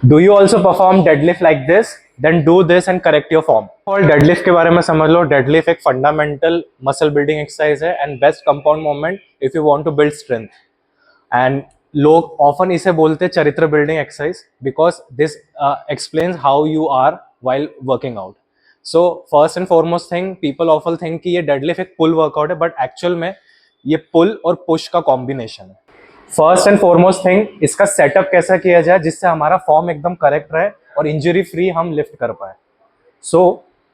Do you also perform deadlift like this, then do this and correct your form. और deadlift के बारे में समझ लो, डेडलिफ्ट एक फंडामेंटल मसल बिल्डिंग एक्सरसाइज है and best compound movement if you want to build strength. And लोग often इसे बोलते हैं चरित्र building exercise because this explains how you are while working out. So first and foremost thing, people often think कि ये deadlift एक पुल workout है, but actual में ये पुल और पुश का कॉम्बिनेशन है। फर्स्ट एंड फॉरमोस्ट थिंग, इसका सेटअप कैसा किया जाए जिससे हमारा फॉर्म एकदम करेक्ट रहे और इंजरी फ्री हम लिफ्ट कर पाए। सो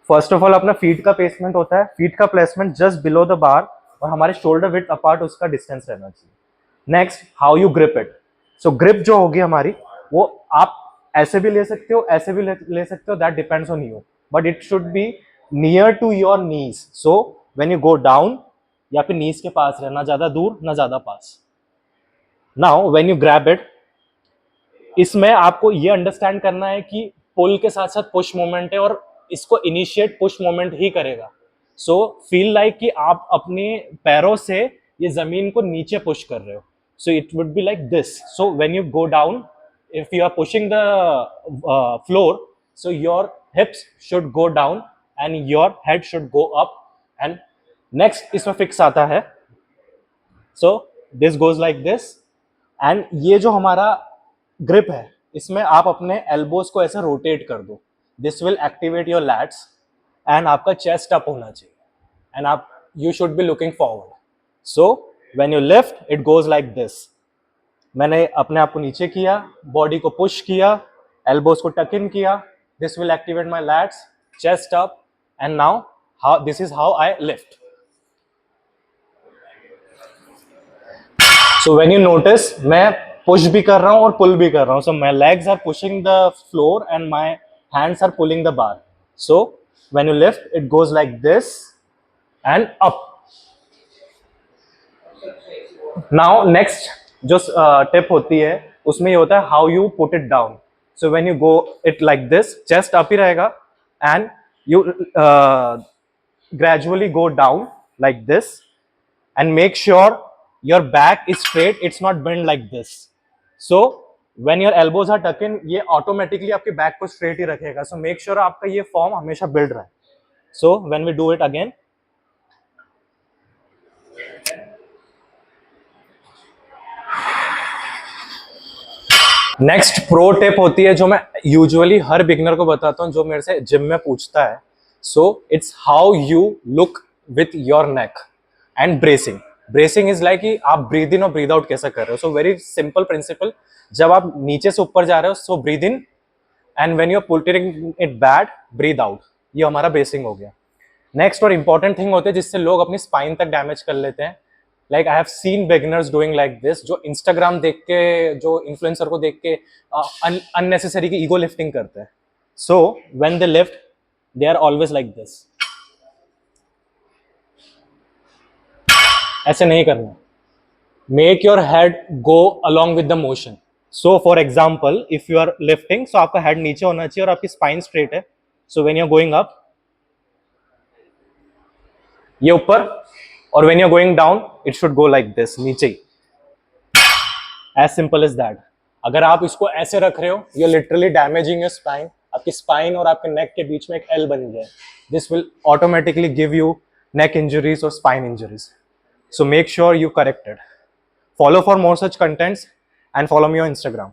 फर्स्ट ऑफ ऑल अपना फीट का प्लेसमेंट होता है, फीट का placement just below the bar और हमारे शोल्डर विड्थ अपार्ट उसका डिस्टेंस रहना चाहिए। Next, how you grip it. So grip जो होगी हमारी, वो आप ऐसे भी ले सकते हो, ऐसे भी ले सकते हो, that depends on you, but it should be near to your knees. So when you go down, या फिर नीज के पास रहे, ना ज्यादा दूर ना ज्यादा पास। Now when you grab it, इसमें आपको ये अंडरस्टैंड करना है कि पुल के साथ साथ पुश मोमेंट है और इसको इनिशिएट पुश मोमेंट ही करेगा। सो फील लाइक कि आप अपने पैरों से ये जमीन को नीचे पुश कर रहे हो। So it would be like this. So when you go down, if you are pushing the floor, so your hips should go down and your head should go up, and next इसमें fix आता है। so this goes like this, and ये जो हमारा grip है, इसमें आप अपने elbows को ऐसे rotate कर दो। this will activate your lats and आपका chest up होना चाहिए, and आप you should be looking forward। so when you lift, it goes like this। मैंने अपने आप को नीचे किया, बॉडी को पुश किया, एल्बोस को टक इन किया, this will activate my lats, chest up, and now how this is how I lift. So when you notice, मैं पुश भी कर रहा हूं और पुल भी कर रहा हूं। So my legs are pushing the floor and my hands are pulling the bar. So when you lift, it goes like this and up. Now next जो टिप होती है उसमें ये होता है how you put it down. So when you go it like this, chest up ही रहेगा and you gradually go down like this and make sure your back is straight, it's not bend like this. So when your elbows are tuck in, ये automatically आपके back को straight ही रखेगा। So make sure आपका ये form हमेशा build रहे। So when we do it again, next pro tip होती है जो मैं यूजुअली हर बिगनर को बताता हूँ जो मेरे से जिम में पूछता है। So it's how you look with your neck and bracing. Bracing is like कि आप ब्रीद इन और ब्रीद आउट कैसे कर रहे हो। सो वेरी सिंपल प्रिंसिपल, जब आप नीचे से ऊपर जा रहे हो, so breathe in, and when you are putting it back, breathe out. ये हमारा ब्रेसिंग हो गया। नेक्स्ट और इंपॉर्टेंट थिंग होते हैं जिससे लोग अपनी स्पाइन तक डैमेज कर लेते हैं। Like I have seen beginners doing like this, जो इंस्टाग्राम देख के, जो इन्फ्लुएंसर को देख के अननेसेसरी की ईगो लिफ्टिंग करते हैं। So when they lift, they are always like this. ऐसे नहीं करना। Make your head go along with the motion. So for example, if you are lifting, so आपका हेड नीचे होना चाहिए और आपकी स्पाइन स्ट्रेट है। So when you are going up, ये ऊपर, और when you're going down, it should go like this, नीचे ही। As simple as that। अगर आप इसको ऐसे रख रहे हो, you're literally damaging your spine। आपकी स्पाइन और आपके नेक के बीच में एक L बन गया है। This will automatically give you neck injuries or spine injuries। So make sure you correct it। Follow for more such contents and follow me on Instagram।